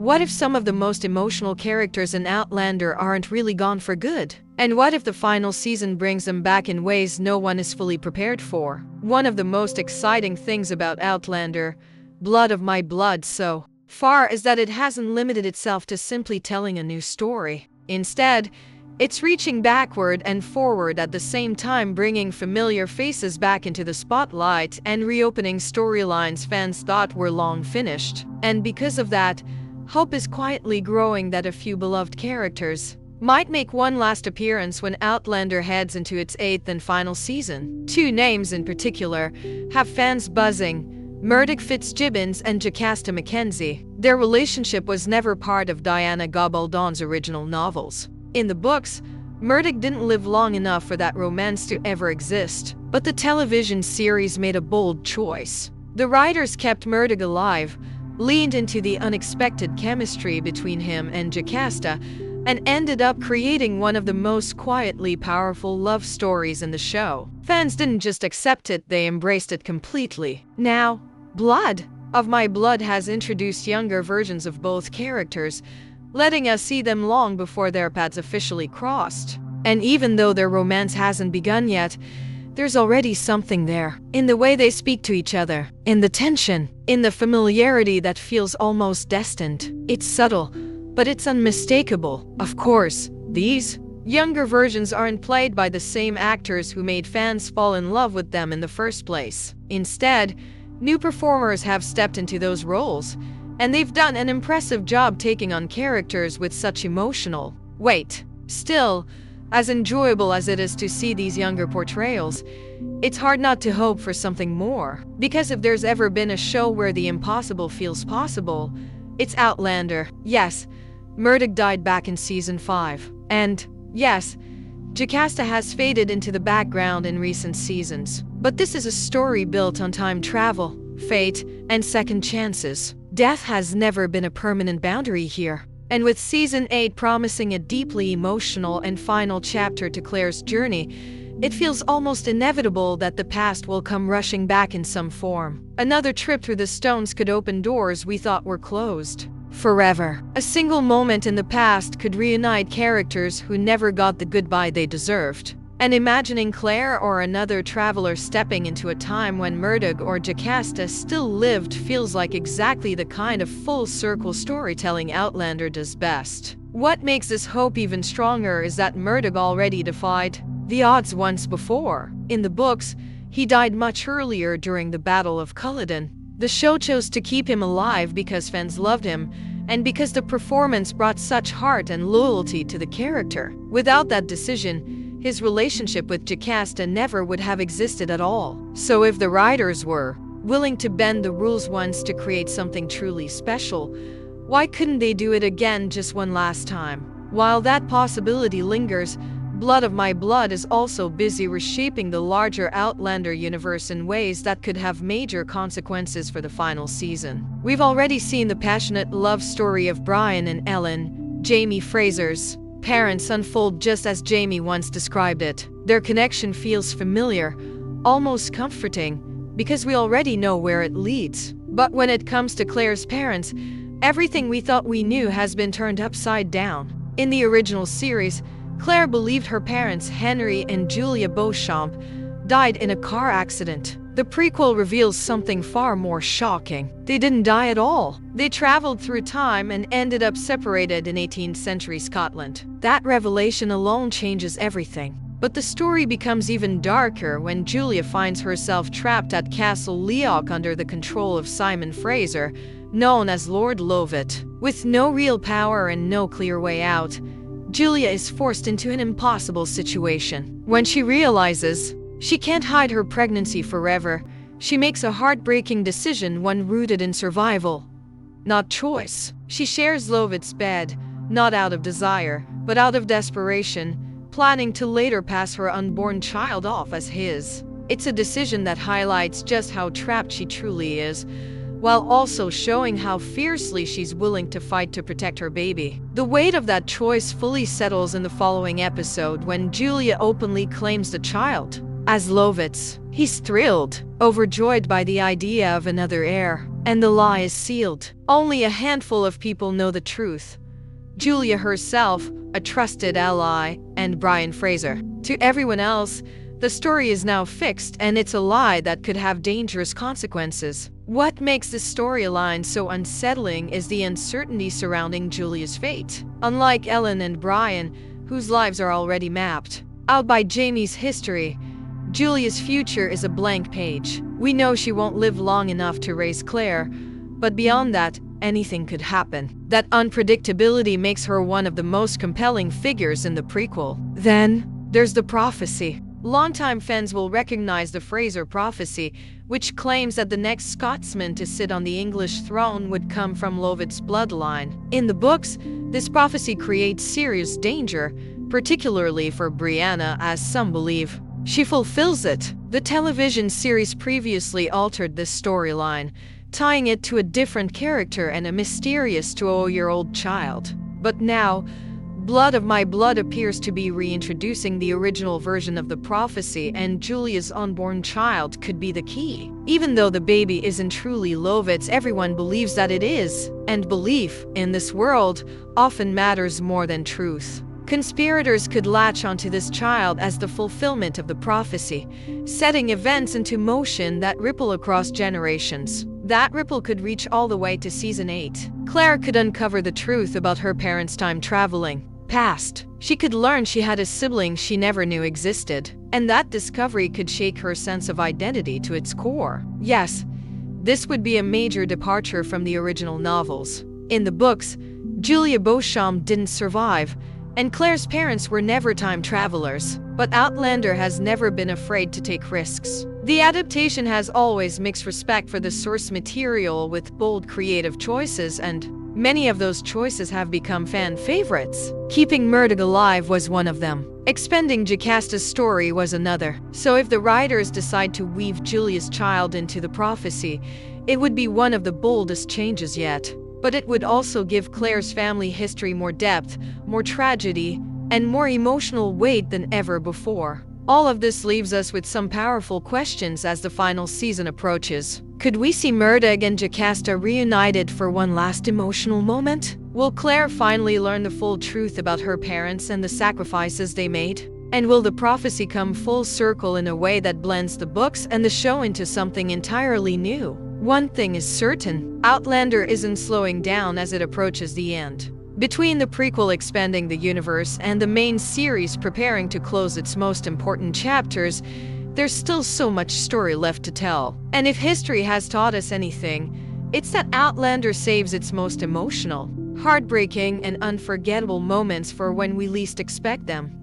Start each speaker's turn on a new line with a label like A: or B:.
A: What if some of the most emotional characters in Outlander aren't really gone for good? And what if the final season brings them back in ways no one is fully prepared for? One of the most exciting things about Outlander, Blood of My Blood, so far is that it hasn't limited itself to simply telling a new story. Instead, it's reaching backward and forward at the same time, bringing familiar faces back into the spotlight and reopening storylines fans thought were long finished. And because of that, hope is quietly growing that a few beloved characters might make one last appearance when Outlander heads into its 8th and final season. Two names in particular have fans buzzing: Murdoch Fitzgibbons and Jocasta Mackenzie. Their relationship was never part of Diana Gabaldon's original novels. In the books, Murdoch didn't live long enough for that romance to ever exist, but the television series made a bold choice. The writers kept Murdoch alive, leaned into the unexpected chemistry between him and Jocasta, and ended up creating one of the most quietly powerful love stories in the show. Fans didn't just accept it, they embraced it completely. Now, Blood of My Blood has introduced younger versions of both characters, letting us see them long before their paths officially crossed. And even though their romance hasn't begun yet, there's already something there. In the way they speak to each other, in the tension, in the familiarity that feels almost destined. It's subtle, but it's unmistakable. Of course, these younger versions aren't played by the same actors who made fans fall in love with them in the first place. Instead, new performers have stepped into those roles, and they've done an impressive job taking on characters with such emotional weight. Still, as enjoyable as it is to see these younger portrayals, it's hard not to hope for something more. Because if there's ever been a show where the impossible feels possible, it's Outlander. Yes, Murdoch died back in season 5. And yes, Jocasta has faded into the background in recent seasons. But this is a story built on time travel, fate, and second chances. Death has never been a permanent boundary here. And with season 8 promising a deeply emotional and final chapter to Claire's journey, it feels almost inevitable that the past will come rushing back in some form. Another trip through the stones could open doors we thought were closed forever. A single moment in the past could reunite characters who never got the goodbye they deserved. And imagining Claire or another traveler stepping into a time when Murdoch or Jocasta still lived feels like exactly the kind of full-circle storytelling Outlander does best. What makes this hope even stronger is that Murdoch already defied the odds once before. In the books, he died much earlier during the Battle of Culloden. The show chose to keep him alive because fans loved him, and because the performance brought such heart and loyalty to the character. Without that decision, his relationship with Jocasta never would have existed at all. So if the writers were willing to bend the rules once to create something truly special, why couldn't they do it again just one last time? While that possibility lingers, Blood of My Blood is also busy reshaping the larger Outlander universe in ways that could have major consequences for the final season. We've already seen the passionate love story of Brian and Ellen, Jamie Fraser's parents, unfold just as Jamie once described it. Their connection feels familiar, almost comforting, because we already know where it leads. But when it comes to Claire's parents, everything we thought we knew has been turned upside down. In the original series, Claire believed her parents, Henry and Julia Beauchamp, died in a car accident. The prequel reveals something far more shocking. They didn't die at all. They traveled through time and ended up separated in 18th century Scotland. That revelation alone changes everything. But the story becomes even darker when Julia finds herself trapped at Castle Leoch under the control of Simon Fraser, known as Lord Lovat. With no real power and no clear way out, Julia is forced into an impossible situation. When she realizes she can't hide her pregnancy forever, she makes a heartbreaking decision, one rooted in survival, not choice. She shares Lovat's bed, not out of desire, but out of desperation, planning to later pass her unborn child off as his. It's a decision that highlights just how trapped she truly is, while also showing how fiercely she's willing to fight to protect her baby. The weight of that choice fully settles in the following episode when Julia openly claims the child as Lovat's. He's thrilled, overjoyed by the idea of another heir. and the lie is sealed. Only a handful of people know the truth. Julia herself, a trusted ally, and Brian Fraser. To everyone else, the story is now fixed and it's a lie that could have dangerous consequences. What makes this storyline so unsettling is the uncertainty surrounding Julia's fate. Unlike Ellen and Brian, whose lives are already mapped out by Jamie's history, Julia's future is a blank page. We know she won't live long enough to raise Claire, but beyond that, anything could happen. That unpredictability makes her one of the most compelling figures in the prequel. Then, there's the prophecy. Longtime fans will recognize the Fraser prophecy, which claims that the next Scotsman to sit on the English throne would come from Lovett's bloodline. In the books, this prophecy creates serious danger, particularly for Brianna, as some believe she fulfills it. The television series previously altered this storyline, tying it to a different character and a mysterious 2-year-old child. But now, Blood of My Blood appears to be reintroducing the original version of the prophecy, and Julia's unborn child could be the key. Even though the baby isn't truly Lovett's, everyone believes that it is. And belief, in this world, often matters more than truth. Conspirators could latch onto this child as the fulfillment of the prophecy, setting events into motion that ripple across generations. That ripple could reach all the way to season 8. Claire could uncover the truth about her parents' time-traveling past. She could learn she had a sibling she never knew existed, and that discovery could shake her sense of identity to its core. Yes, this would be a major departure from the original novels. In the books, Julia Beauchamp didn't survive, and Claire's parents were never time travelers. But Outlander has never been afraid to take risks. The adaptation has always mixed respect for the source material with bold creative choices, and many of those choices have become fan favorites. Keeping Murdoch alive was one of them. Expanding Jocasta's story was another. So if the writers decide to weave Julia's child into the prophecy, it would be one of the boldest changes yet. But it would also give Claire's family history more depth, more tragedy, and more emotional weight than ever before. All of this leaves us with some powerful questions as the final season approaches. Could we see Murdoch and Jocasta reunited for one last emotional moment? Will Claire finally learn the full truth about her parents and the sacrifices they made? And will the prophecy come full circle in a way that blends the books and the show into something entirely new? One thing is certain, Outlander isn't slowing down as it approaches the end. Between the prequel expanding the universe and the main series preparing to close its most important chapters, there's still so much story left to tell. And if history has taught us anything, it's that Outlander saves its most emotional, heartbreaking, and unforgettable moments for when we least expect them.